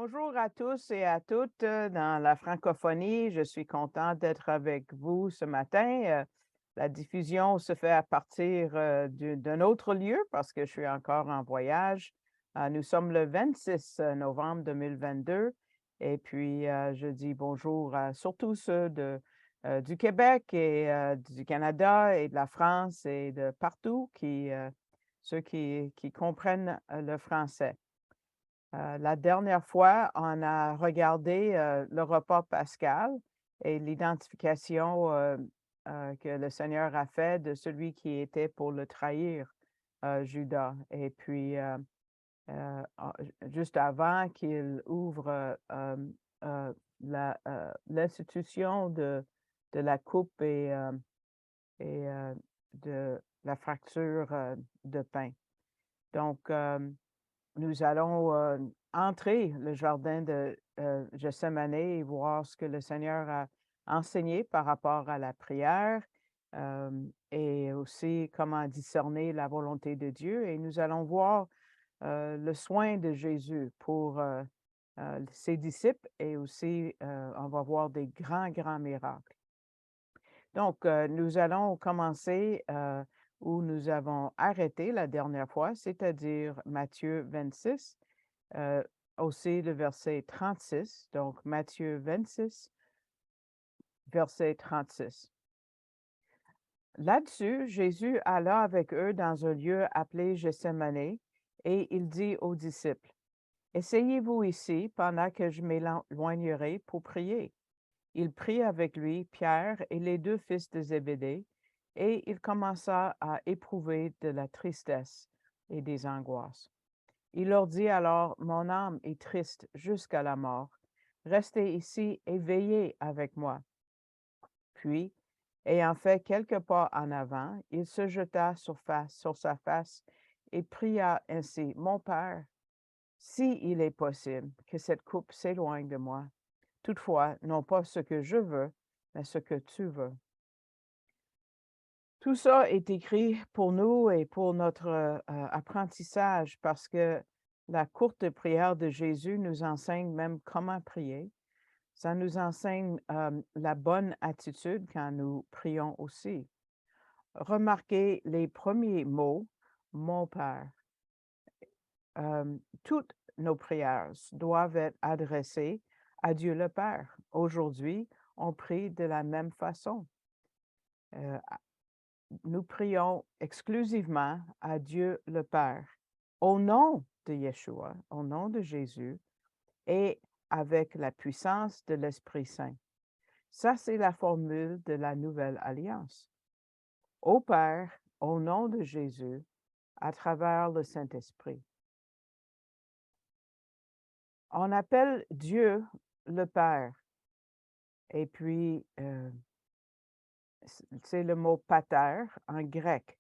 Bonjour à tous et à toutes dans la francophonie. Je suis contente d'être avec vous ce matin. La diffusion se fait à partir d'un autre lieu parce que je suis encore en voyage. Nous sommes le 26 novembre 2022 et puis je dis bonjour à surtout ceux du Québec et du Canada et de la France et de partout ceux qui comprennent le français. La dernière fois, on a regardé, le repas pascal et l'identification, que le Seigneur a fait de celui qui était pour le trahir, Judas. Et puis, en juste avant qu'il ouvre, l'institution de la coupe et de la fracture, de pain. Donc, nous allons, entrer le jardin de, Gethsémani et voir ce que le Seigneur a enseigné par rapport à la prière, et aussi comment discerner la volonté de Dieu et nous allons voir, le soin de Jésus pour, ses disciples et aussi, on va voir des grands, grands miracles. Donc, nous allons commencer, où nous avons arrêté la dernière fois, c'est-à-dire Matthieu 26, heu, aussi le verset 36. Donc Matthieu 26, verset 36. Là-dessus, Jésus alla avec eux dans un lieu appelé Gethsémani et il dit aux disciples: «Asseyez-vous ici pendant que je m'éloignerai pour prier.» Il prit avec lui Pierre et les 2 fils de Zébédée, et il commença à éprouver de la tristesse et des angoisses. Il leur dit alors: «Mon âme est triste jusqu'à la mort. Restez ici et veillez avec moi.» Puis, ayant fait quelques pas en avant, il se jeta sur sa face et pria ainsi: «Mon Père, si il est possible, que cette coupe s'éloigne de moi. Toutefois, non pas ce que je veux, mais ce que tu veux.» Tout ça est écrit pour nous et pour notre, apprentissage parce que la courte prière de Jésus nous enseigne même comment prier. Ça nous enseigne, la bonne attitude quand nous prions aussi. Remarquez les premiers mots: «Mon Père». Toutes nos prières doivent être adressées à Dieu le Père. Aujourd'hui, on prie de la même façon. Heu, Nous prions exclusivement à Dieu le Père, au nom de Yeshua, au nom de Jésus et avec la puissance de l'Esprit Saint. Ça, c'est la formule de la nouvelle alliance. Au Père, au nom de Jésus, à travers le Saint-Esprit. On appelle Dieu le Père et puis, c'est le mot pater en grec.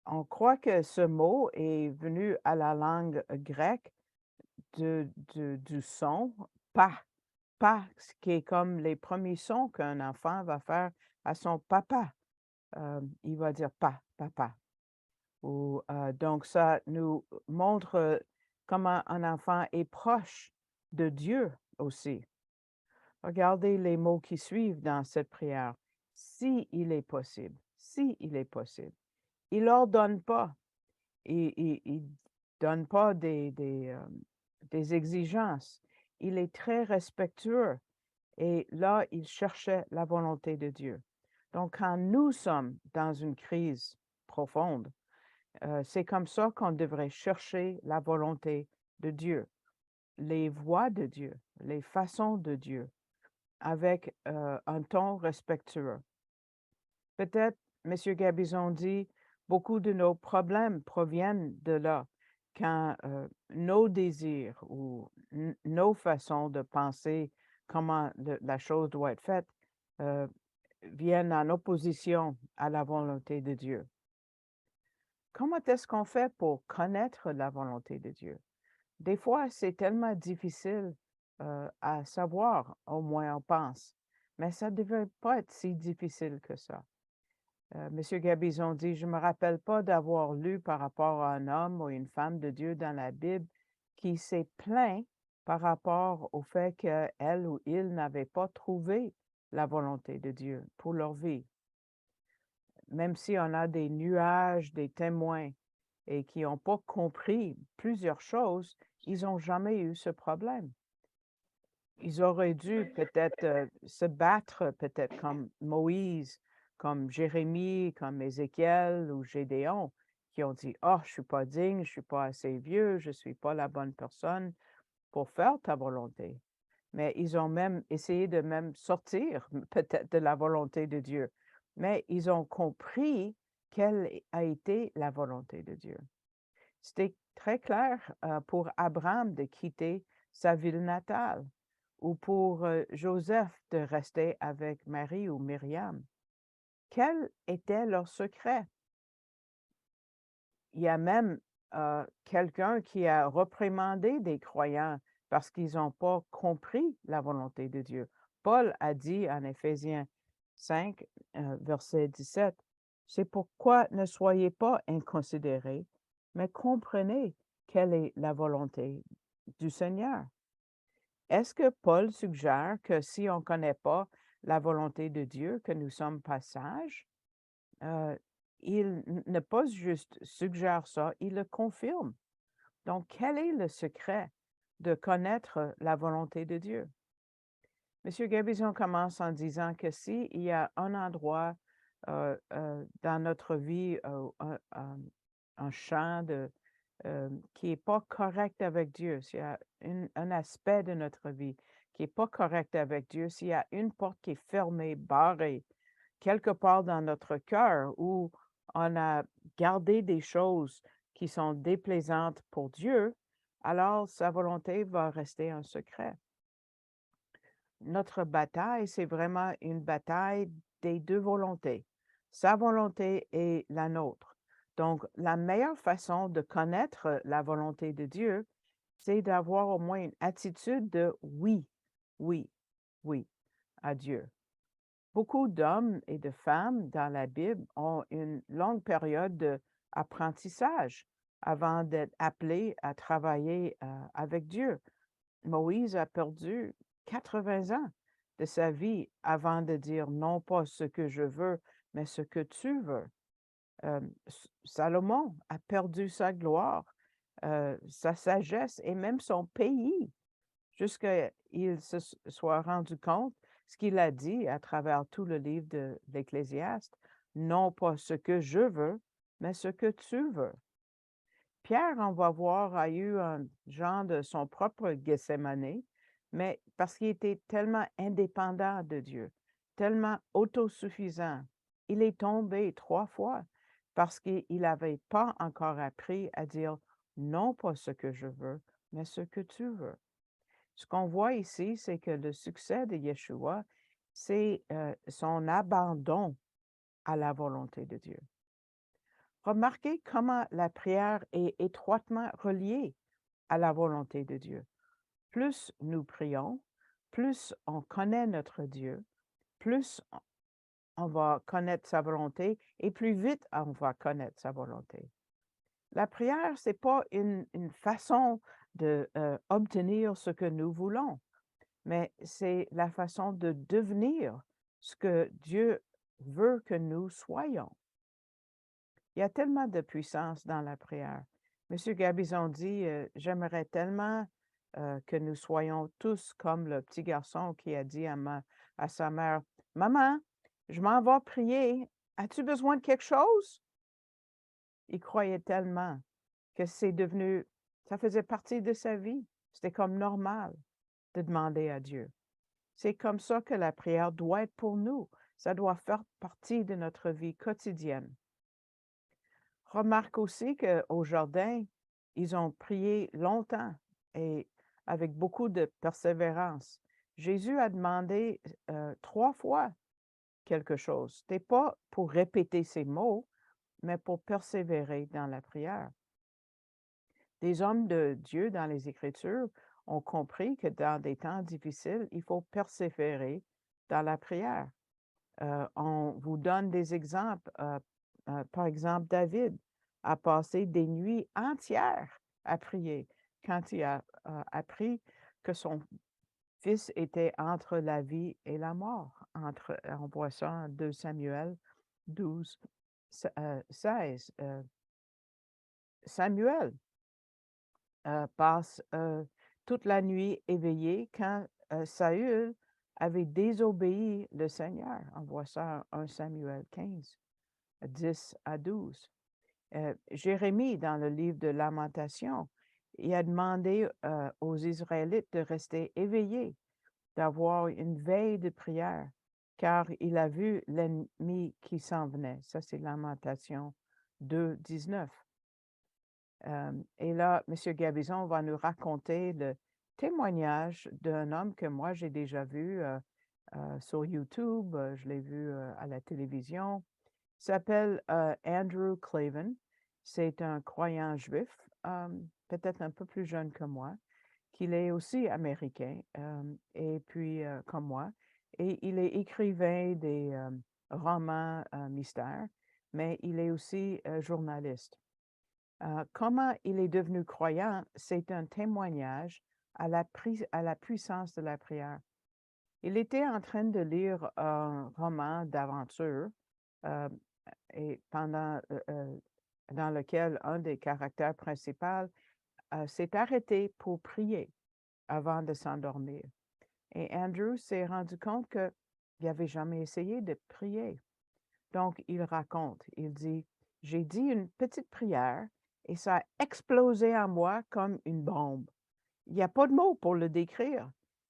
On croit que ce mot est venu à la langue grecque du son pa, pa, ce qui est comme les premiers sons qu'un enfant va faire à son papa. Il va dire pa, papa. Ou, donc ça nous montre, comment un enfant est proche de Dieu aussi. Regardez les mots qui suivent dans cette prière. Si il est possible, si il est possible. Il ordonne pas. Il donne pas des exigences. Il est très respectueux et là, il cherchait la volonté de Dieu. Donc quand nous sommes dans une crise profonde, c'est comme ça qu'on devrait chercher la volonté de Dieu, les voies de Dieu, les façons de Dieu, avec, un ton respectueux. Peut-être, Monsieur Gabizon dit, beaucoup de nos problèmes proviennent de là, quand nos désirs ou nos façons de penser comment la chose doit être faite euh, viennent en opposition à la volonté de Dieu. Comment est-ce qu'on fait pour connaître la volonté de Dieu? Des fois, c'est tellement difficile à savoir, au moins on pense, mais ça ne devrait pas être si difficile que ça. Monsieur Gabizon dit: «Je ne me rappelle pas d'avoir lu par rapport à un homme ou une femme de Dieu dans la Bible qui s'est plaint par rapport au fait qu'elle ou il n'avait pas trouvé la volonté de Dieu pour leur vie. Même si on a des nuages, des témoins et qui n'ont pas compris plusieurs choses, ils n'ont jamais eu ce problème. Ils auraient dû peut-être se battre, peut-être comme Moïse, comme Jérémie, comme Ézéchiel ou Gédéon, qui ont dit, oh, je suis pas digne, je suis pas assez vieux, je suis pas la bonne personne pour faire ta volonté. Mais ils ont même essayé de même sortir peut-être de la volonté de Dieu. Mais ils ont compris quelle a été la volonté de Dieu. C'était très clair pour Abraham de quitter sa ville natale ou pour Joseph de rester avec Marie ou Myriam. Quel était leur secret? Il y a même quelqu'un qui a reprimandé des croyants parce qu'ils n'ont pas compris la volonté de Dieu. Paul a dit en Éphésiens 5, verset 17, c'est pourquoi ne soyez pas inconsidérés, mais comprenez quelle est la volonté du Seigneur. Est-ce que Paul suggère que si on ne connaît pas la volonté de Dieu, que nous sommes pas sages? Euh, il ne pas juste suggère ça, il le confirme. Donc, quel est le secret de connaître la volonté de Dieu? Monsieur Gabizon commence en disant que s'il y a un endroit dans notre vie, un champ qui n'est pas correct avec Dieu, s'il y a un aspect de notre vie qui n'est pas correct avec Dieu, s'il y a une porte qui est fermée, barrée, quelque part dans notre cœur où on a gardé des choses qui sont déplaisantes pour Dieu, alors sa volonté va rester un secret. Notre bataille, c'est vraiment une bataille des deux volontés, sa volonté et la nôtre. Donc, la meilleure façon de connaître la volonté de Dieu, c'est d'avoir au moins une attitude de oui, oui, oui à Dieu. Beaucoup d'hommes et de femmes dans la Bible ont une longue période d'apprentissage avant d'être appelés à travailler avec Dieu. Moïse a perdu 80 ans de sa vie avant de dire non pas ce que je veux, mais ce que tu veux. Salomon a perdu sa gloire, sa sagesse et même son pays jusqu'à il se soit rendu compte ce qu'il a dit à travers tout le livre de l'Ecclésiaste, non pas ce que je veux, mais ce que tu veux. Pierre, on va voir, a eu un genre de son propre Gethsémane, mais parce qu'il était tellement indépendant de Dieu, tellement autosuffisant, il est tombé 3 fois parce qu'il n'avait pas encore appris à dire non pas ce que je veux, mais ce que tu veux. Ce qu'on voit ici, c'est que le succès de Yeshua, c'est son abandon à la volonté de Dieu. Remarquez comment la prière est étroitement reliée à la volonté de Dieu. Plus nous prions, plus on connaît notre Dieu, plus on va connaître sa volonté et plus vite on va connaître sa volonté. La prière, ce n'est pas une façon d'obtenir ce que nous voulons, mais c'est la façon de devenir ce que Dieu veut que nous soyons. Il y a tellement de puissance dans la prière. Monsieur Gabizon dit, j'aimerais tellement que nous soyons tous comme le petit garçon qui a dit à sa mère, Maman, je m'en vais prier. As-tu besoin de quelque chose? Il croyait tellement que ça faisait partie de sa vie. C'était comme normal de demander à Dieu. C'est comme ça que la prière doit être pour nous. Ça doit faire partie de notre vie quotidienne. Remarque aussi qu'au jardin, ils ont prié longtemps et avec beaucoup de persévérance. Jésus a demandé 3 fois quelque chose. Ce n'était pas pour répéter ses mots, mais pour persévérer dans la prière. Des hommes de Dieu dans les Écritures ont compris que dans des temps difficiles, il faut persévérer dans la prière. On vous donne des exemples. Par exemple, David a passé des nuits entières à prier quand il a appris que son fils était entre la vie et la mort. On voit ça en 2 Samuel 12, 16. Samuel passe toute la nuit éveillé quand Saül avait désobéi le Seigneur. On voit ça en 1 Samuel 15, 10 à 12. Jérémie, dans le livre de Lamentation, il a demandé aux Israélites de rester éveillés, d'avoir une veille de prière, car il a vu l'ennemi qui s'en venait. Ça, c'est Lamentation 2, 19. Et là, M. Gabizon va nous raconter le témoignage d'un homme que moi j'ai déjà vu sur YouTube, je l'ai vu à la télévision. Il s'appelle Andrew Clavin. C'est un croyant juif, peut-être un peu plus jeune que moi, qu'il est aussi américain, et puis comme moi. Et il est écrivain des romans mystères, mais il est aussi journaliste. Comment il est devenu croyant, c'est un témoignage à la puissance de la prière. Il était en train de lire un roman d'aventure euh, et dans lequel un des caractères principaux s'est arrêté pour prier avant de s'endormir. Et Andrew s'est rendu compte qu'il n'avait jamais essayé de prier. Donc, il raconte, il dit, j'ai dit une petite prière et ça a explosé en moi comme une bombe. Il n'y a pas de mots pour le décrire.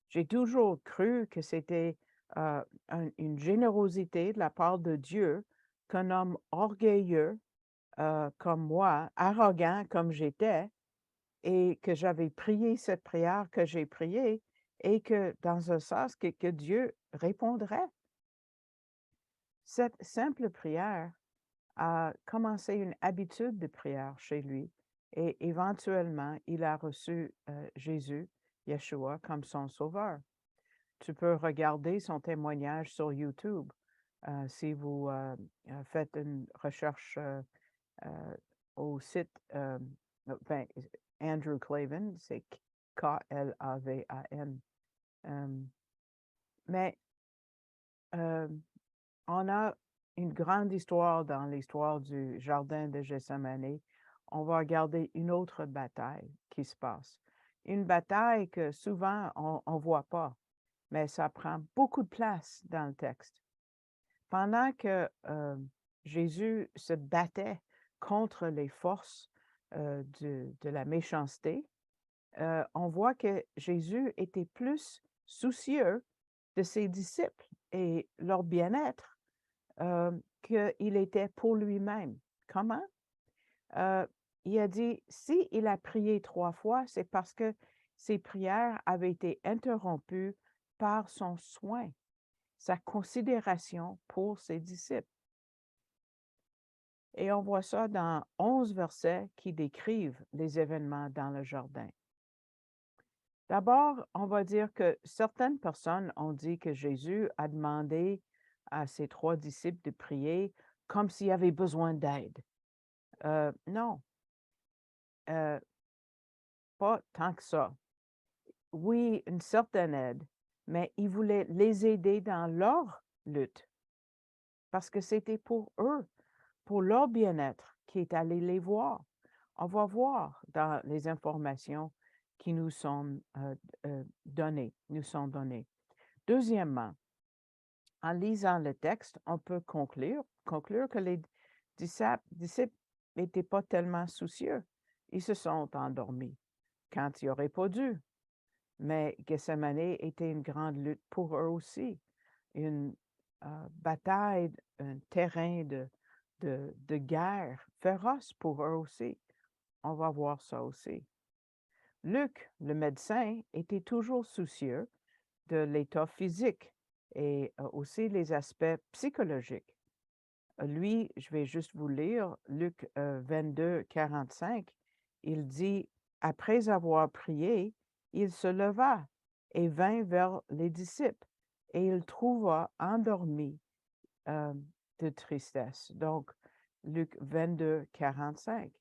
J'ai toujours cru que c'était une générosité de la part de Dieu qu'un homme orgueilleux comme moi, arrogant comme j'étais, et que j'avais prié cette prière que j'ai priée et que dans un sens que Dieu répondrait. Cette simple prière a commencé une habitude de prière chez lui et éventuellement, il a reçu Jésus, Yeshua, comme son sauveur. Tu peux regarder son témoignage sur YouTube si vous faites une recherche au site, ben, Andrew Clavin, c'est Klavan. Mais on a une grande histoire dans l'histoire du jardin de Gethsemane. On va regarder une autre bataille qui se passe. Une bataille que souvent on ne voit pas, mais ça prend beaucoup de place dans le texte. Pendant que Jésus se battait contre les forces de la méchanceté, on voit que Jésus était plus soucieux de ses disciples et leur bien-être qu'il était pour lui-même. Comment? Il a dit, s'il a prié 3 fois, c'est parce que ses prières avaient été interrompues par son soin, sa considération pour ses disciples. Et on voit ça dans 11 versets qui décrivent les événements dans le jardin. D'abord, on va dire que certaines personnes ont dit que Jésus a demandé à ses 3 disciples de prier comme s'il avait besoin d'aide. Non, pas tant que ça. Oui, une certaine aide, mais il voulait les aider dans leur lutte parce que c'était pour eux, pour leur bien-être, qui est allé les voir. On va voir dans les informations qui nous sont données. Deuxièmement, en lisant le texte, on peut conclure que les disciples n'étaient pas tellement soucieux. Ils se sont endormis quand ils n'auraient pas dû. Mais Gethsemane était une grande lutte pour eux aussi, une bataille, un terrain de guerre féroce pour eux aussi. On va voir ça aussi. Luc, le médecin, était toujours soucieux de l'état physique et aussi les aspects psychologiques. Lui, je vais juste vous lire Luc 22, 45. Il dit, après avoir prié, il se leva et vint vers les disciples et il trouva endormis de tristesse. Donc, Luc 22, 45.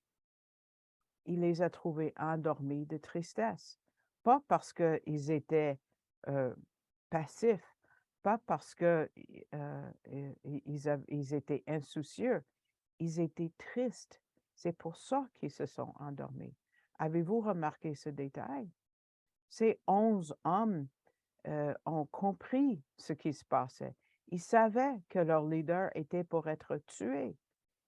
Il les a trouvés endormis de tristesse. pas parce qu'ils étaient passifs, pas parce que ils étaient insoucieux, ils étaient tristes. C'est pour ça qu'ils se sont endormis. Avez-vous remarqué ce détail? Ces 11 hommes ont compris ce qui se passait. Ils savaient que leur leader était pour être tué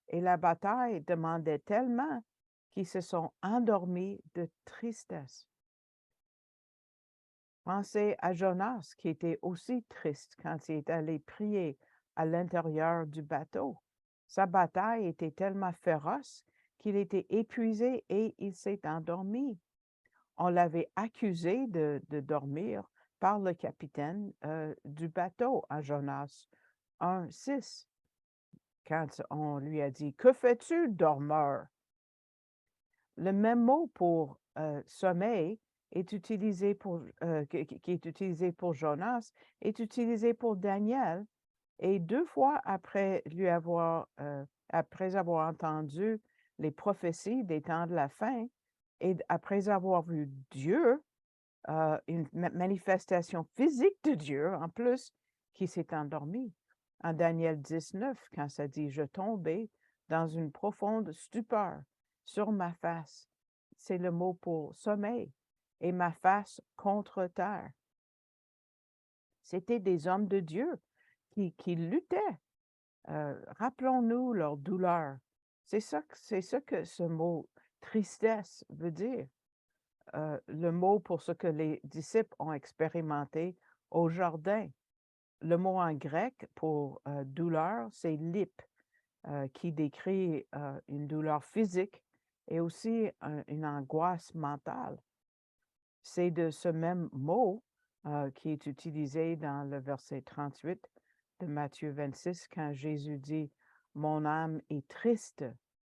et la bataille demandait tellement qu'ils se sont endormis de tristesse. Pensez à Jonas qui était aussi triste quand il est allé prier à l'intérieur du bateau. Sa bataille était tellement féroce qu'il était épuisé et il s'est endormi. On l'avait accusé de dormir par le capitaine du bateau à Jonas 1:6, quand on lui a dit: «Que fais-tu, dormeur?» Le même mot pour sommeil est utilisé pour, qui est utilisé pour Jonas, est utilisé pour Daniel. Et 2 fois après avoir entendu les prophéties des temps de la fin et après avoir vu Dieu, une manifestation physique de Dieu en plus, qui s'est endormi. En Daniel 19, quand ça dit: «Je tombai dans une profonde stupeur sur ma face». C'est le mot pour sommeil et ma face contre terre. C'était des hommes de Dieu qui luttaient. Rappelons-nous leur douleur. C'est ça que ce mot tristesse veut dire. Le mot pour ce que les disciples ont expérimenté au jardin. Le mot en grec pour douleur, c'est lip, qui décrit une douleur physique et aussi une angoisse mentale. C'est de ce même mot qui est utilisé dans le verset 38 de Matthieu 26 quand Jésus dit: «Mon âme est triste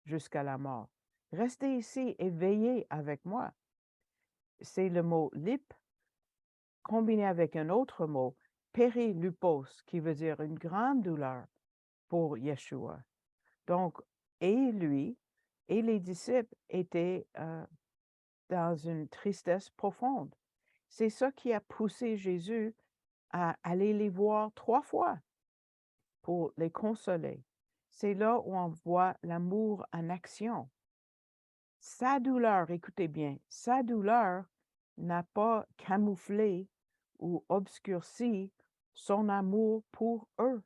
jusqu'à la mort. Restez ici et veillez avec moi». C'est le mot lip combiné avec un autre mot, périlupos, qui veut dire une grande douleur pour Yeshua. Donc, et lui et les disciples étaient dans une tristesse profonde. C'est ça qui a poussé Jésus à aller les voir 3 fois pour les consoler. C'est là où on voit l'amour en action. Sa douleur, écoutez bien, sa douleur n'a pas camouflé ou obscurci son amour pour eux.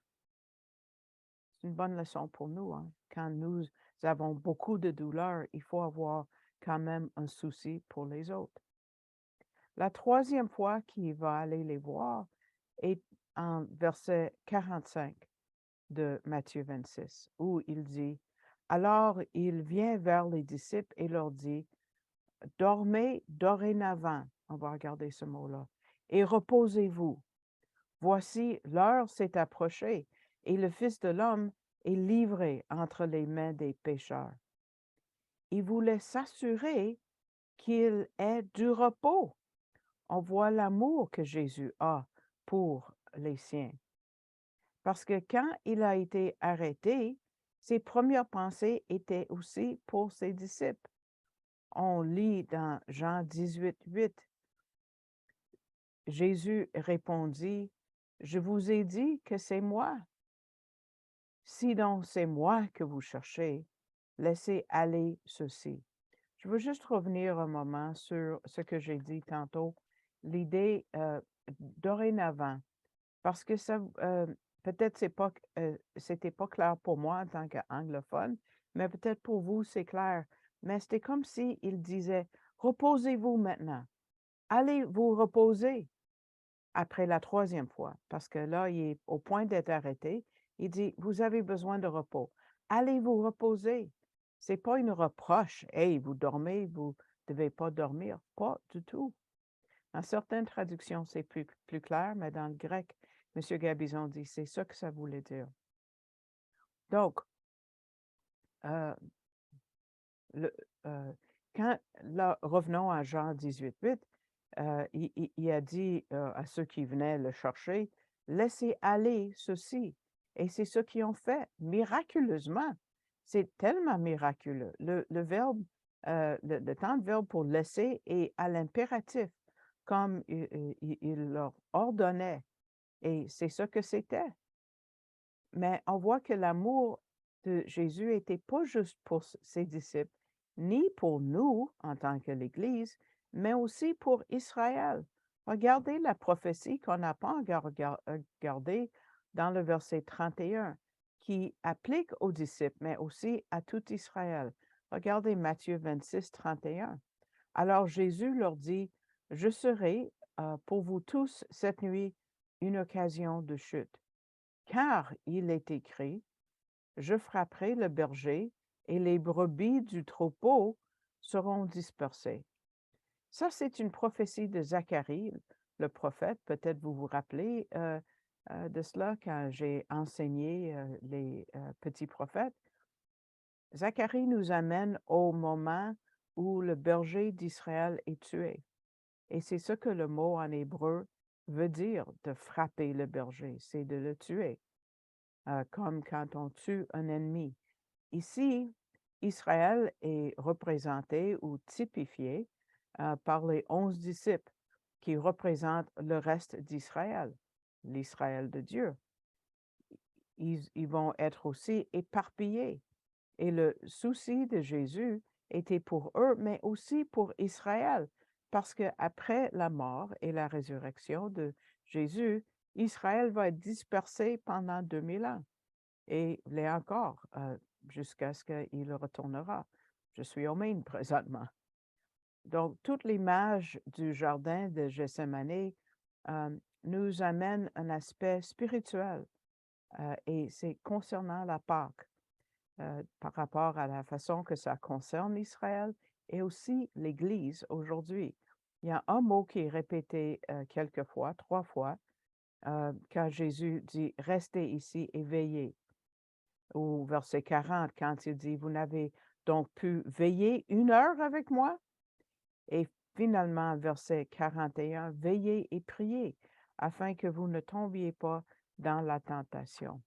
C'est une bonne leçon pour nous, hein. Quand nous avons beaucoup de douleur, il faut avoir quand même un souci pour les autres. La troisième fois qu'il va aller les voir est en verset 45 de Matthieu 26, où il dit: «Alors il vient vers les disciples et leur dit: Dormez dorénavant», on va regarder ce mot-là, «et reposez-vous. Voici, l'heure s'est approchée et le Fils de l'homme est livré entre les mains des pécheurs». Il voulait s'assurer qu'il ait du repos. On voit l'amour que Jésus a pour les siens. Parce que quand il a été arrêté, ses premières pensées étaient aussi pour ses disciples. On lit dans Jean 18:8, Jésus répondit: «Je vous ai dit que c'est moi. Si donc c'est moi que vous cherchez, laissez aller ceci». Je veux juste revenir un moment sur ce que j'ai dit tantôt, l'idée dorénavant, parce que ça, peut-être c'était pas clair pour moi en tant qu'anglophone, mais peut-être pour vous c'est clair. Mais c'était comme si il disait: «Reposez-vous maintenant. Allez vous reposer». Après la troisième fois, parce que là, il est au point d'être arrêté. Il dit: «Vous avez besoin de repos. Allez vous reposer». C'est pas une reproche: «Hey, vous dormez, vous devez pas dormir». Pas du tout. Dans certaines traductions, c'est plus clair, mais dans le grec, M. Gabizon dit: «C'est ça que ça voulait dire». Donc, heu, le quand là, revenons à Jean 18:8, il a dit, à ceux qui venaient le chercher: «Laissez aller ceux-ci». Et c'est ce qu'ils ont fait miraculeusement. C'est tellement miraculeux. Le verbe, le temps de verbe pour laisser est à l'impératif. comme il leur ordonnait. Et c'est ce que c'était. Mais on voit que l'amour de Jésus était pas juste pour ses disciples, ni pour nous en tant que l'Église, mais aussi pour Israël. Regardez la prophétie qu'on n'a pas encore regardée dans le verset 31, qui applique aux disciples, mais aussi à tout Israël. Regardez Matthieu 26, 31. Alors Jésus leur dit, je serai pour vous tous cette nuit une occasion de chute. Car il est écrit, je frapperai le berger et les brebis du troupeau seront dispersées. Ça, c'est une prophétie de Zacharie, le prophète. Peut-être vous vous rappelez de cela quand j'ai enseigné les petits prophètes. Zacharie nous amène au moment où le berger d'Israël est tué. Et c'est ce que le mot en hébreu veut dire, de frapper le berger, c'est de le tuer. Comme quand on tue un ennemi. Ici, Israël est représenté ou typifié par les 11 disciples qui représentent le reste d'Israël, l'Israël de Dieu. Ils vont être aussi éparpillés. Et le souci de Jésus était pour eux, mais aussi pour Israël, parce qu'après la mort et la résurrection de Jésus, Israël va être dispersé pendant 2000 ans. Et l'est encore jusqu'à ce qu'il retournera. Je suis au Maine présentement. Donc, toute l'image du jardin de Gethsémani nous amène un aspect spirituel et c'est concernant la Pâque par rapport à la façon que ça concerne Israël et aussi l'Église aujourd'hui. Il y a un mot qui est répété quelques fois, 3 fois, quand Jésus dit « Restez ici et veillez ». Ou verset 40, quand il dit, vous n'avez donc pu veiller 1 heure avec moi? Et finalement, verset 41, veillez et priez afin que vous ne tombiez pas dans la tentation.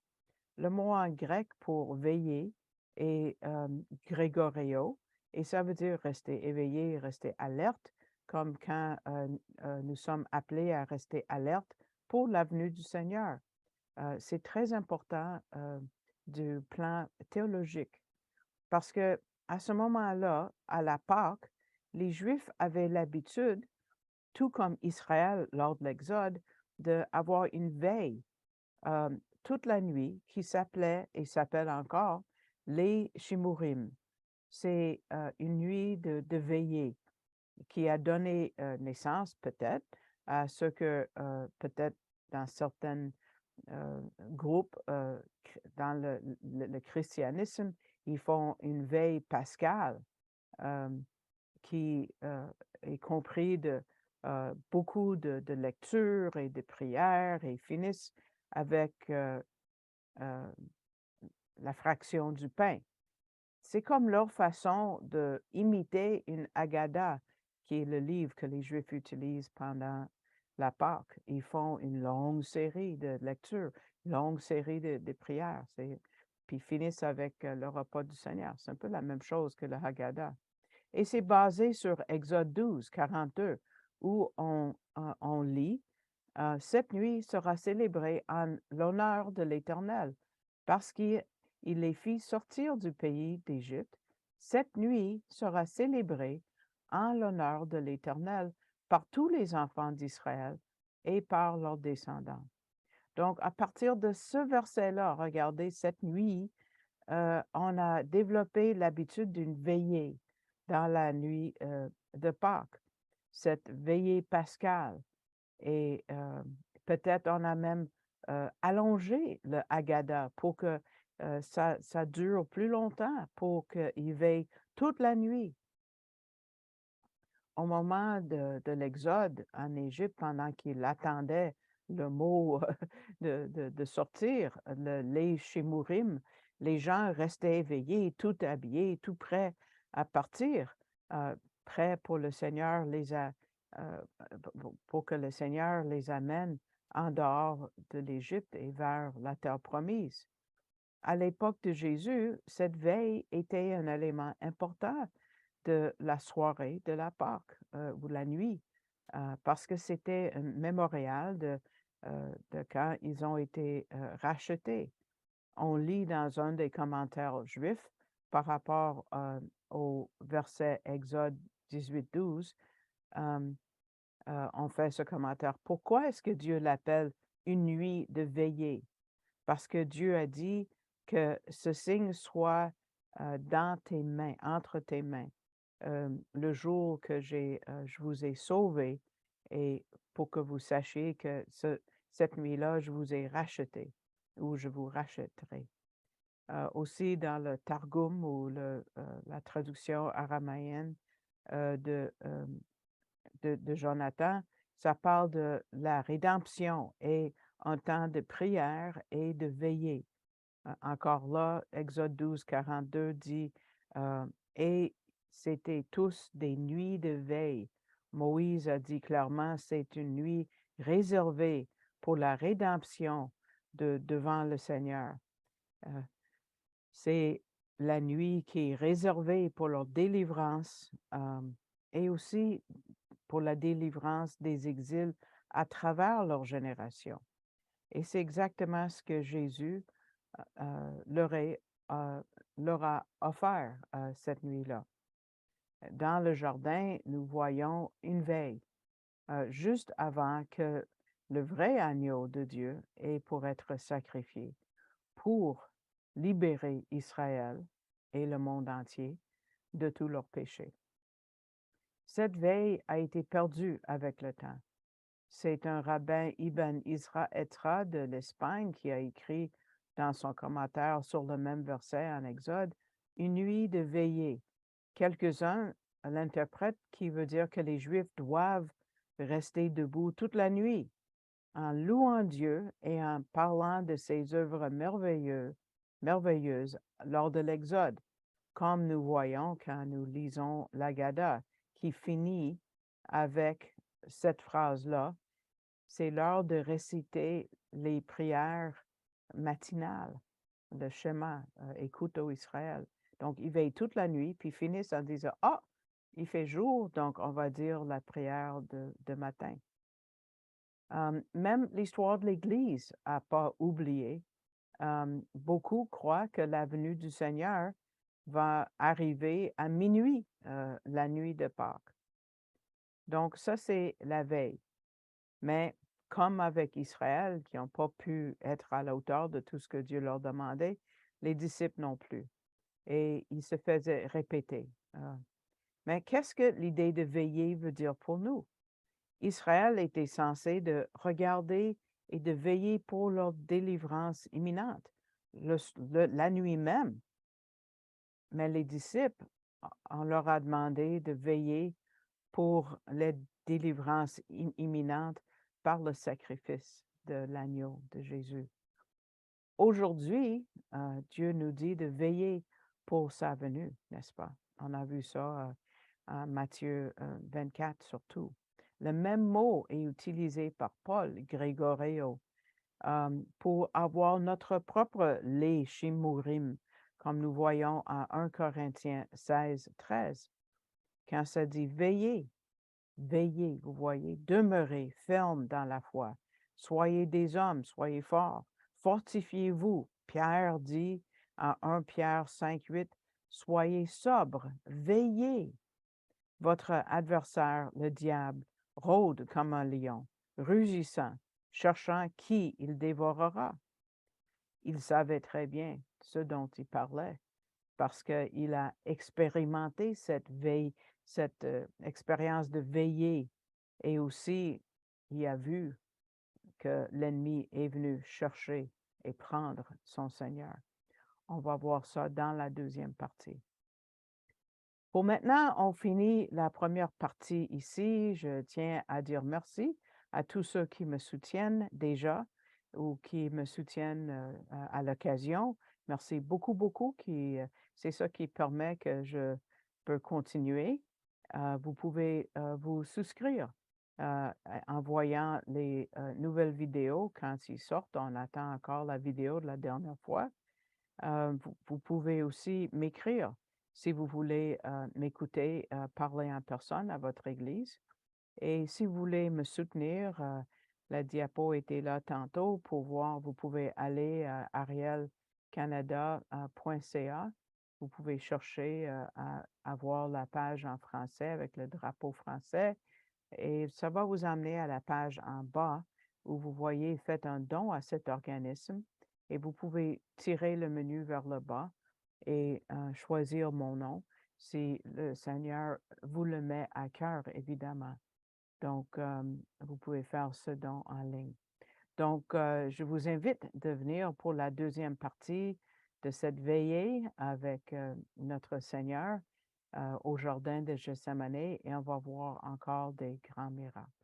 Le mot en grec pour veiller est grégoreo, et ça veut dire rester éveillé, rester alerte, comme quand nous sommes appelés à rester alerte pour la venue du Seigneur. C'est très important du plan théologique parce que à ce moment-là, à la Pâque, les Juifs avaient l'habitude, tout comme Israël lors de l'Exode, d'avoir une veille toute la nuit qui s'appelait et s'appelle encore les Shimurim. C'est une nuit de veillée qui a donné naissance peut-être à ce que peut-être dans certaines groupes dans le christianisme, ils font une veille pascale qui est compris de beaucoup de lectures et de prières et finissent avec la fraction du pain. C'est comme leur façon d'imiter une Haggadah, qui est le livre que les Juifs utilisent pendant la Pâque. Ils font une longue série de lectures, une longue série de prières, puis finissent avec le repas du Seigneur. C'est un peu la même chose que le Haggadah. Et c'est basé sur Exode 12, 42, où on lit cette nuit sera célébrée en l'honneur de l'Éternel, parce qu'il les fit sortir du pays d'Égypte. Cette nuit sera célébrée en l'honneur de l'Éternel par tous les enfants d'Israël et par leurs descendants. Donc, à partir de ce verset-là, regardez, cette nuit, on a développé l'habitude d'une veillée dans la nuit de Pâques, cette veillée pascale. Et peut-être on a même allongé le Haggadah pour que ça dure plus longtemps, pour qu'il veille toute la nuit. Au moment de l'Exode en Égypte, pendant qu'il attendait le mot de sortir, les Shimurim, les gens restaient éveillés, tout habillés, tout prêts à partir, prêts pour le Seigneur euh, pour que le Seigneur les amène en dehors de l'Égypte et vers la terre promise. À l'époque de Jésus, cette veille était un élément important de la soirée de la Pâque ou la nuit parce que c'était un mémorial de quand ils ont été, rachetés. On lit dans un des commentaires juifs par rapport, au verset Exode 18-12, hem, on fait ce commentaire: «Pourquoi est-ce que Dieu l'appelle une nuit de veillée? Parce que Dieu a dit que ce signe soit, dans tes mains, entre tes mains, le jour que je vous ai sauvés et pour que vous sachiez que cette nuit-là, je vous ai racheté ou je vous rachèterai». Aussi dans le Targum ou la traduction araméenne, de Jonathan, ça parle de la rédemption et un temps de prière et de veillée. Encore là, Exode 12-42 dit, «Et c'était tous des nuits de veille». Moïse a dit clairement: «C'est une nuit réservée pour la rédemption devant le Seigneur». Heu, c'est la nuit qui est réservée pour leur délivrance, et aussi pour la délivrance des exils à travers leur génération. Et c'est exactement ce que Jésus, leur est, heu, leur a offert, cette nuit-là. Dans le jardin, nous voyons une veille, juste avant que le vrai agneau de Dieu ait pour être sacrifié, pour libérer Israël et le monde entier de tous leurs péchés. Cette veille a été perdue avec le temps. C'est un rabbin Ibn Isra Etra de l'Espagne qui a écrit dans son commentaire sur le même verset en Exode, une nuit de veillée. Quelques-uns l'interprètent qui veut dire que les Juifs doivent rester debout toute la nuit en louant Dieu et en parlant de ses œuvres merveilleuses lors de l'Exode, comme nous voyons quand nous lisons l'Agada, qui finit avec cette phrase-là: «C'est l'heure de réciter les prières matinales, le schéma, écoute, ô Israël». Donc, ils veillent toute la nuit, puis finissent en disant: «Ah, il fait jour, donc on va dire la prière de matin». Même l'histoire de l'Église a pas oublié. Beaucoup croient que la venue du Seigneur va arriver à minuit, la nuit de Pâques. Donc ça, c'est la veille. Mais comme avec Israël, qui n'ont pas pu être à la hauteur de tout ce que Dieu leur demandait, les disciples non plus. Et ils se faisaient répéter. Mais qu'est-ce que l'idée de veiller veut dire pour nous? Israël était censé de regarder et de veiller pour leur délivrance imminente, la nuit même. Mais les disciples, on leur a demandé de veiller pour la délivrance imminente par le sacrifice de l'agneau de Jésus. Aujourd'hui, Dieu nous dit de veiller pour sa venue, n'est-ce pas? On a vu ça, en Matthieu, 24 surtout. Le même mot est utilisé par Paul, Grégoreo, pour avoir notre propre lait shimurim, comme nous voyons en 1 Corinthiens 16-13. Quand ça dit veillez, veillez, vous voyez, demeurez ferme dans la foi. Soyez des hommes, soyez forts. Fortifiez-vous. Pierre dit en 1 Pierre 5-8, soyez sobres, veillez. Votre adversaire, le diable, rôde comme un lion, rugissant, cherchant qui il dévorera. Il savait très bien ce dont il parlait parce qu'il a expérimenté cette veille, cette, expérience de veiller et aussi il a vu que l'ennemi est venu chercher et prendre son Seigneur. On va voir ça dans la deuxième partie. Pour maintenant, on finit la première partie ici. Je tiens à dire merci à tous ceux qui me soutiennent déjà ou qui me soutiennent, à l'occasion. Merci beaucoup, beaucoup c'est ça qui permet que je peux continuer. Vous pouvez, vous souscrire, en voyant les, nouvelles vidéos quand ils sortent. On attend encore la vidéo de la dernière fois. Vous pouvez aussi m'écrire si vous voulez, m'écouter, parler en personne à votre église. Et si vous voulez me soutenir, la diapo était là tantôt pour voir, vous pouvez aller à arielcanada.ca. Vous pouvez chercher à voir la page en français avec le drapeau français et ça va vous amener à la page en bas où vous voyez «Faites un don à cet organisme» et vous pouvez tirer le menu vers le bas et choisir mon nom si le Seigneur vous le met à cœur, évidemment. Donc, vous pouvez faire ce don en ligne. Donc, je vous invite de venir pour la deuxième partie de cette veillée avec notre Seigneur au jardin de Gethsémani et on va voir encore des grands miracles.